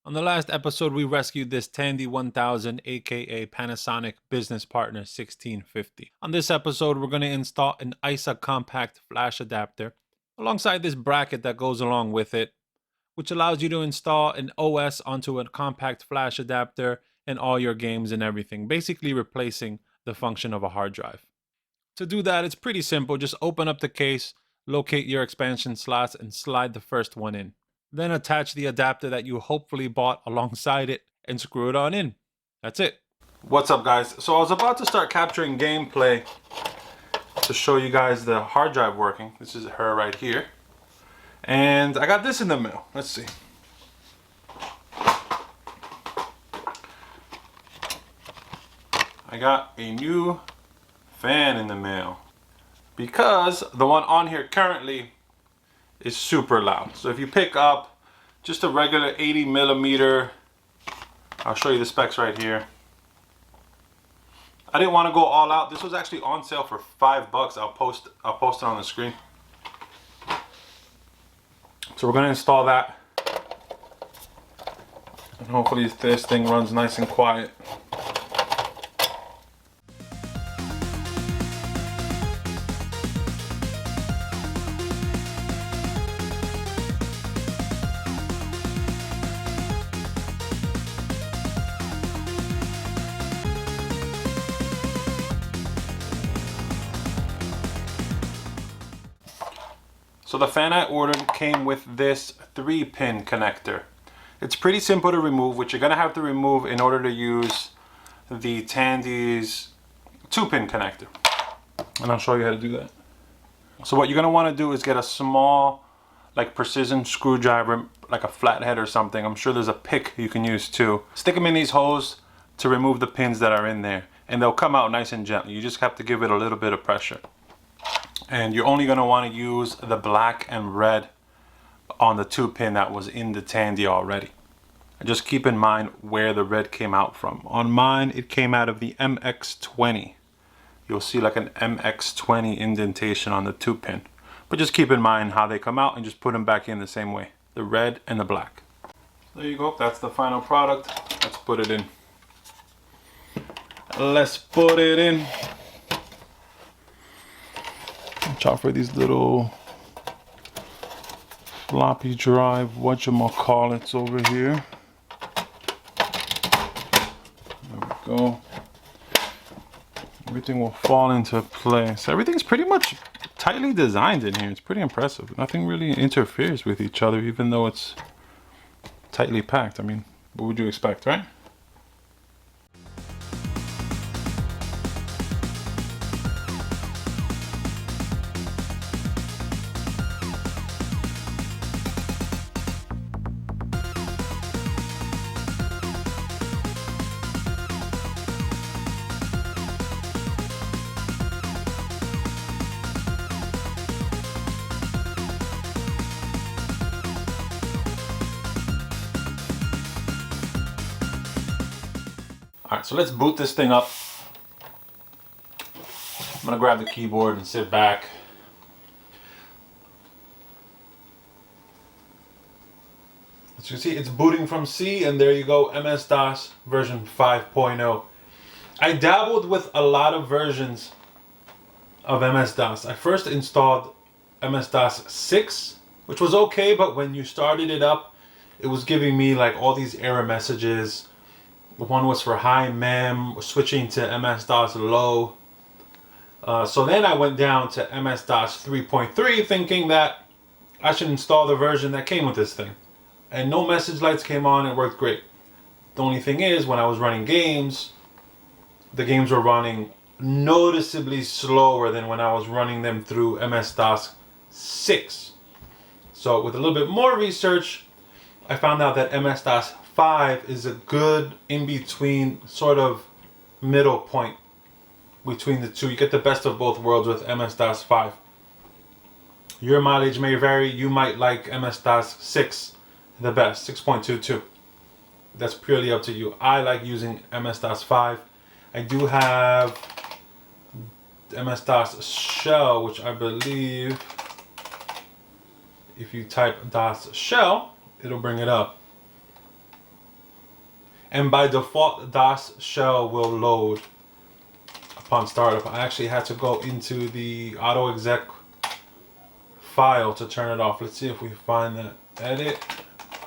On the last episode, we rescued this Tandy 1000, aka Panasonic Business Partner 1650. On this episode, we're going to install an ISA compact flash adapter alongside this bracket that goes along with it, which allows you to install an OS onto a compact flash adapter in all your games and everything, basically replacing the function of a hard drive. To do that, it's pretty simple. Just open up the case, locate your expansion slots, and slide the first one in. Then attach the adapter that you hopefully bought alongside it and screw it on in. That's it. What's up, guys? So I was about to start capturing gameplay to show you guys the hard drive working. This is her right here. And I got this in the mail. Let's see. I got a new fan in the mail because the one on here currently is super loud. So if you pick up just a regular 80 millimeter, I'll show you the specs right here. I didn't want to go all out. This was actually on sale for $5. I'll post it on the screen. So we're going to install that, and hopefully this thing runs nice and quiet. So the fan I ordered came with this 3-pin connector. It's pretty simple to remove, which you're gonna have to remove in order to use the Tandy's 2-pin connector. And I'll show you how to do that. So what you're gonna wanna do is get a small, like precision screwdriver, like a flathead or something. I'm sure there's a pick you can use too. Stick them in these holes to remove the pins that are in there, and they'll come out nice and gently. You just have to give it a little bit of pressure. And you're only going to want to use the black and red on the 2-pin that was in the Tandy already. And just keep in mind where the red came out from. On mine, it came out of the MX20. You'll see like an MX20 indentation on the 2-pin. But just keep in mind how they come out and just put them back in the same way. The red and the black. There you go. That's the final product. Let's put it in. Let's put it in. Watch out for these little floppy drive whatchamacallits over here. There we go. Everything will fall into place. Everything's pretty much tightly designed in here. It's pretty impressive. Nothing really interferes with each other, even though it's tightly packed. I mean, what would you expect, right? Alright, so let's boot this thing up. I'm gonna grab the keyboard and sit back. As you can see, it's booting from C, and there you go, MS-DOS version 5.0. I dabbled with a lot of versions of MS-DOS. I first installed MS-DOS 6, which was okay, but when you started it up, it was giving me like all these error messages. One was for high mem, switching to MS-DOS low. So then I went down to MS-DOS 3.3 thinking that I should install the version that came with this thing. And no message lights came on, it worked great. The only thing is, when I was running games, the games were running noticeably slower than when I was running them through MS-DOS 6. So with a little bit more research, I found out that MS-DOS 5 is a good in-between sort of middle point between the two. You get the best of both worlds with MS-DOS 5. Your mileage may vary. You might like MS-DOS 6 the best, 6.22. That's purely up to you. I like using MS-DOS 5. I do have MS-DOS shell, which I believe if you type DOS shell, it'll bring it up. And by default, DOS shell will load upon startup. I actually had to go into the auto exec file to turn it off. Let's see if we find that. Edit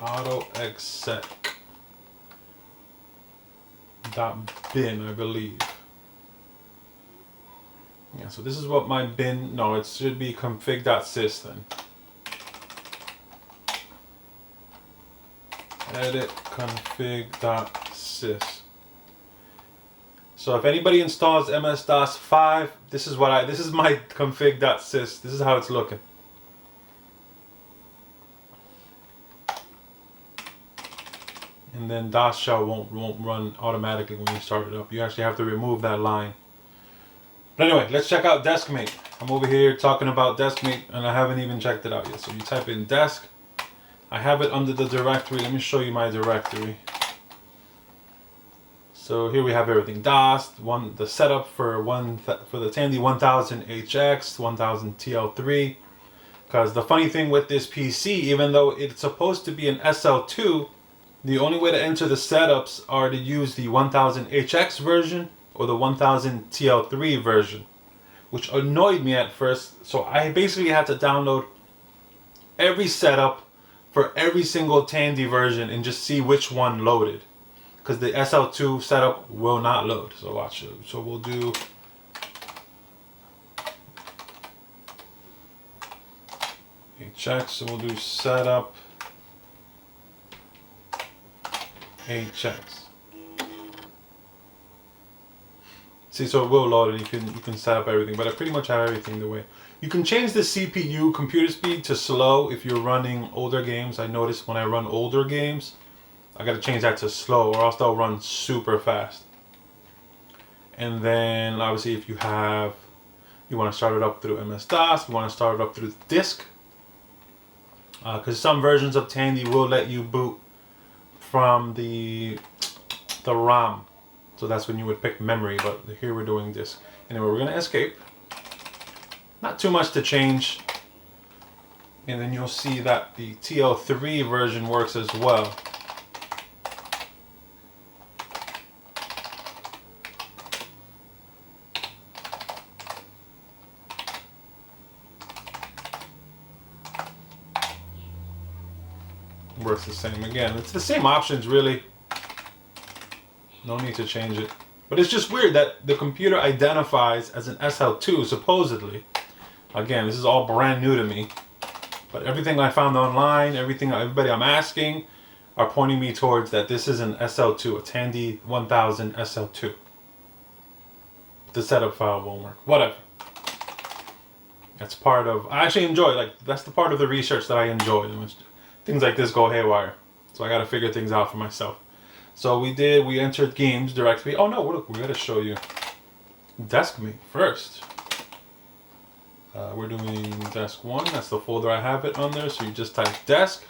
auto exec .bin, I believe. Yeah, so this is what my bin, no, it should be config.sys then. Edit config.sys. So if anybody installs MS-DOS 5, this is my config.sys. This is how it's looking. And then DOS shell won't run automatically when you start it up. You actually have to remove that line. But anyway, let's check out DeskMate. I'm over here talking about DeskMate and I haven't even checked it out yet. So you type in desk. I have it under the directory. Let me show you my directory. So here we have everything. DOS, the setup for the Tandy 1000HX, 1000 TL3. Because the funny thing with this PC, even though it's supposed to be an SL2, the only way to enter the setups are to use the 1000HX version or the 1000 TL3 version, which annoyed me at first. So I basically had to download every setup for every single Tandy version and just see which one loaded, because the SL2 setup will not load. So watch it. So we'll do HX, so we'll do setup HX. See, so it will load and you can set up everything, but I pretty much have everything the way. You can change the CPU computer speed to slow if you're running older games. I notice when I run older games, I gotta change that to slow or else they'll run super fast. And then obviously if you want to start it up through MS-DOS, you want to start it up through the disk. Because some versions of Tandy will let you boot from the ROM. So that's when you would pick memory, but here we're doing disk. Anyway, we're gonna escape. Not too much to change. And then you'll see that the TL3 version works as well. Works the same again. It's the same options really. No need to change it. But it's just weird that the computer identifies as an SL2 supposedly. Again, this is all brand new to me. But everything I found online, everybody I'm asking are pointing me towards that this is an SL2, a Tandy 1000 SL2. The setup file won't work. Whatever. That's part of, I actually enjoy, that's the part of the research that I enjoy. Things like this go haywire. So I gotta figure things out for myself. So we entered games directly. Oh no, look, we gotta show you DeskMate first. We're doing desk 1, that's the folder I have it on there. So you just type desk.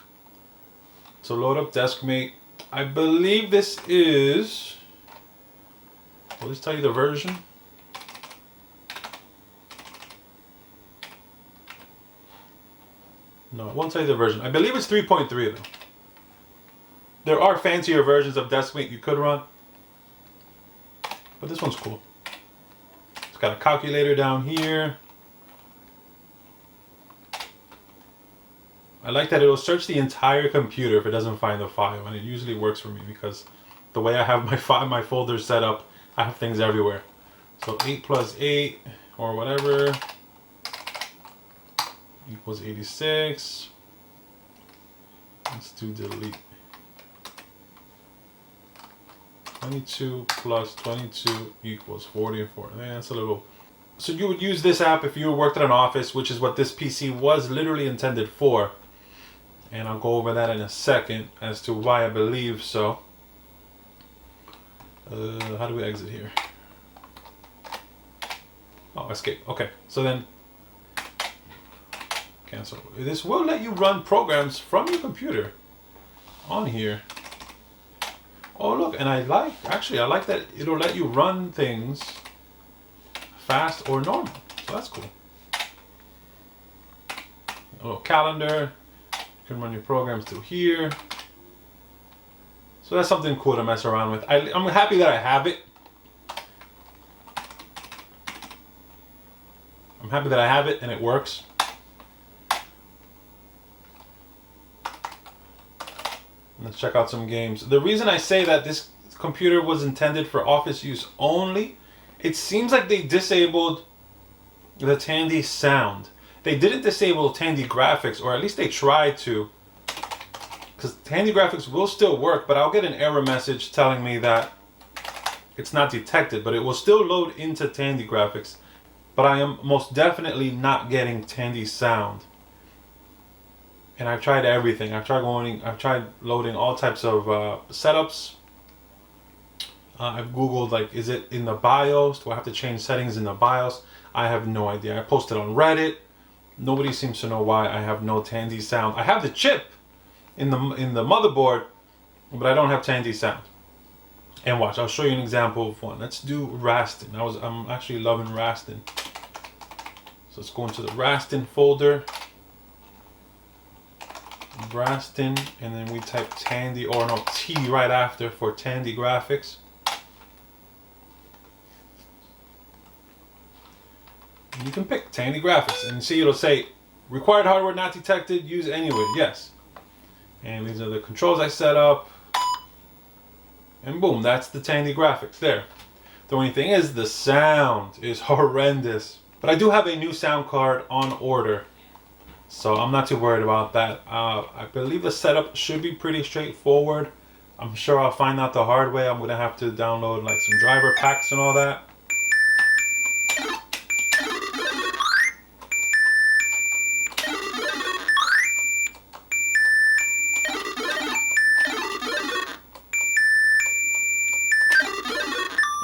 So load up DeskMate. I believe this is, will this tell you the version? No, it won't tell you the version. I believe it's 3.3 though. There are fancier versions of DeskMate you could run, but this one's cool. It's got a calculator down here. I like that it'll search the entire computer if it doesn't find the file, and it usually works for me because the way I have my folders set up, I have things everywhere. So 8 plus 8 or whatever equals 86. Let's do delete. 22 plus 22 equals 44. That's a little. So you would use this app if you worked at an office, which is what this PC was literally intended for. And I'll go over that in a second as to why I believe so. How do we exit here? Oh, escape. Okay, so then cancel. This will let you run programs from your computer on here. Oh look, and I like that it'll let you run things fast or normal. So that's cool. A little calendar. You can run your programs through here. So that's something cool to mess around with. I'm happy that I have it. I'm happy that I have it and it works. Let's check out some games. The reason I say that this computer was intended for office use only, it seems like they disabled the Tandy sound. They didn't disable Tandy graphics, or at least they tried to. Because Tandy graphics will still work, but I'll get an error message telling me that it's not detected, but it will still load into Tandy graphics. But I am most definitely not getting Tandy sound. And I've tried everything. I've tried loading all types of setups. I've Googled, like, is it in the BIOS? Do I have to change settings in the BIOS? I have no idea. I posted on Reddit. Nobody seems to know why I have no Tandy sound. I have the chip in the motherboard, but I don't have Tandy sound. And watch, I'll show you an example of one. Let's do Rastin. I'm actually loving Rastin. So let's go into the Rastin folder. Rastin, and then we type Tandy, or no, T right after for Tandy graphics. And you can pick Tandy graphics, and see it'll say required hardware not detected, use anyway, yes. And these are the controls I set up. And boom, that's the Tandy graphics there. The only thing is the sound is horrendous. But I do have a new sound card on order, so I'm not too worried about that. I believe the setup should be pretty straightforward. I'm sure I'll find out the hard way. I'm gonna have to download like some driver packs and all that.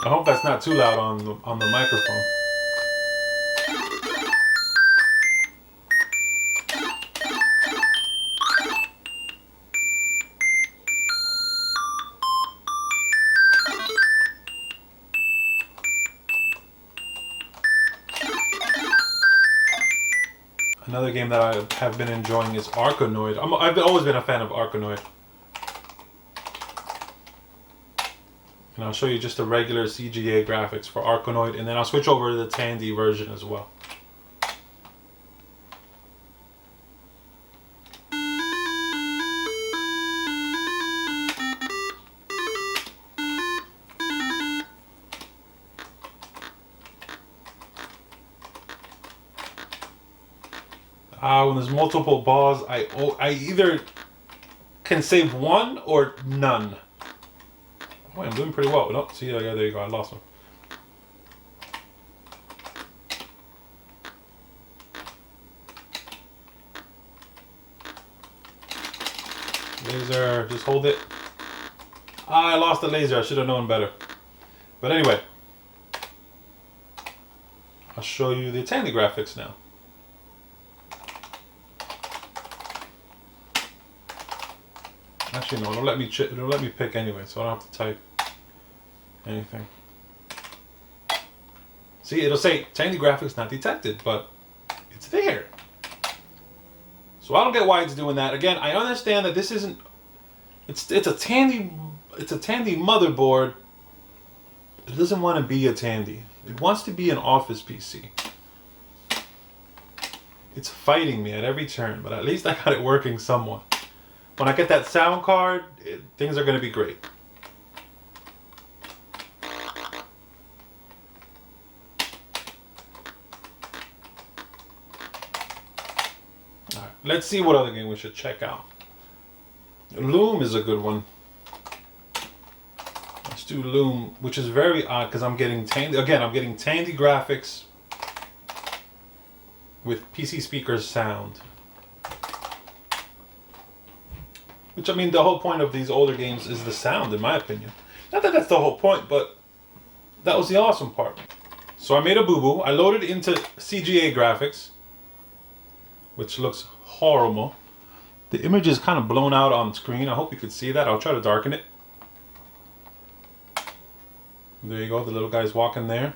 I hope that's not too loud on the microphone. Another game that I have been enjoying is Arkanoid. I've always been a fan of Arkanoid. And I'll show you just the regular CGA graphics for Arkanoid, and then I'll switch over to the Tandy version as well. When there's multiple balls, I either can save one or none. Oh, I'm doing pretty well. Oh, see, yeah, there you go. I lost one. Laser, just hold it. I lost the laser. I should have known better. But anyway, I'll show you the Tandy graphics now. Actually, no, it'll let me pick anyway, so I don't have to type anything. See, it'll say Tandy graphics not detected, but it's there. So I don't get why it's doing that. Again, I understand that this isn't. It's a Tandy motherboard. It doesn't want to be a Tandy. It wants to be an office PC. It's fighting me at every turn, but at least I got it working somewhat. When I get that sound card, things are going to be great. All right, let's see what other game we should check out. Loom is a good one. Let's do Loom, which is very odd because I'm getting Tandy. Again, I'm getting Tandy graphics with PC speakers sound. Which, I mean, the whole point of these older games is the sound, in my opinion. Not that that's the whole point, but that was the awesome part. So I made a boo-boo. I loaded into CGA graphics, which looks horrible. The image is kind of blown out on screen. I hope you could see that. I'll try to darken it. There you go. The little guy's walking there.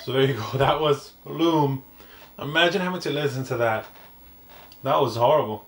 So there you go. That was Loom. Imagine having to listen to that. That was horrible.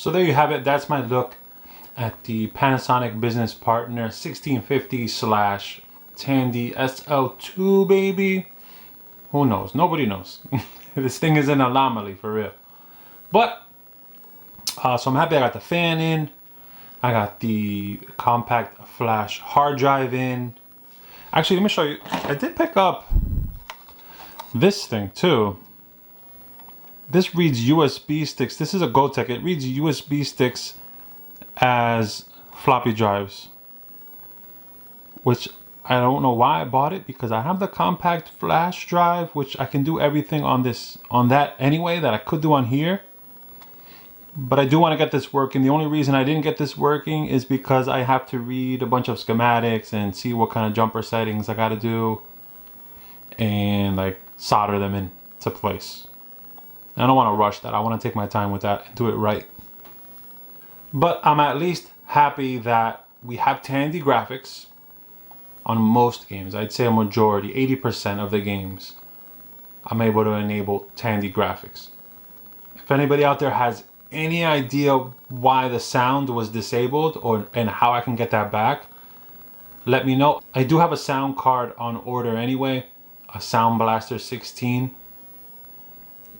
So there you have it. That's my look at the Panasonic Business Partner 1650 slash Tandy SL2, baby. Who knows? Nobody knows. This thing is an anomaly for real. But, so I'm happy I got the fan in. I got the compact flash hard drive in. Actually, let me show you. I did pick up this thing too. This reads USB sticks. This is a Gotek. It reads USB sticks as floppy drives, which I don't know why I bought it, because I have the compact flash drive, which I can do everything on that anyway that I could do on here. But I do want to get this working. The only reason I didn't get this working is because I have to read a bunch of schematics and see what kind of jumper settings I got to do and like solder them into place. I don't want to rush that. I want to take my time with that and do it right. But I'm at least happy that we have Tandy graphics on most games. I'd say a majority, 80% of the games, I'm able to enable Tandy graphics. If anybody out there has any idea why the sound was disabled and how I can get that back, let me know. I do have a sound card on order anyway, a Sound Blaster 16,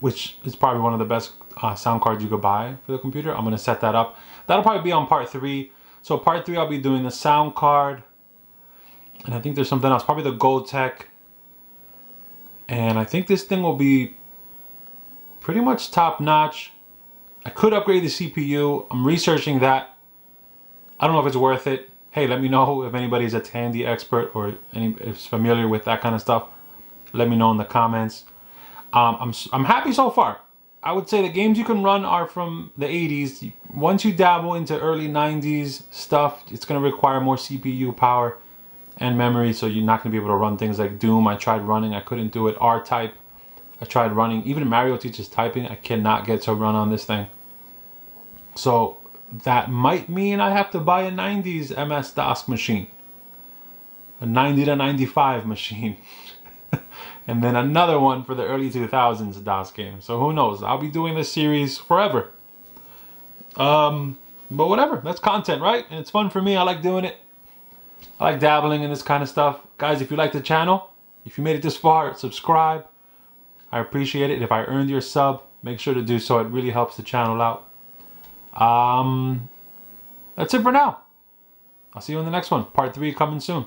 which is probably one of the best sound cards you could buy for the computer. I'm going to set that up. That'll probably be on part 3. So part 3 I'll be doing the sound card, and I think there's something else, probably the Gotek, and I think this thing will be pretty much top notch. I could upgrade the CPU. I'm researching that. I don't know if it's worth it. Hey, let me know if anybody's a Tandy expert or is familiar with that kind of stuff. Let me know in the comments. I'm happy so far. I would say the games you can run are from the 80s. Once you dabble into early 90s stuff, it's going to require more CPU power and memory, so you're not going to be able to run things like Doom. I tried running, I couldn't do it. R-Type, I tried running. Even Mario Teaches Typing, I cannot get to run on this thing. So that might mean I have to buy a 90s MS-DOS machine. A 90 to 95 machine. And then another one for the early 2000s DOS game. So who knows? I'll be doing this series forever. But whatever. That's content, right? And it's fun for me. I like doing it. I like dabbling in this kind of stuff. Guys, if you like the channel, if you made it this far, subscribe. I appreciate it. If I earned your sub, make sure to do so. It really helps the channel out. That's it for now. I'll see you in the next one. Part 3 coming soon.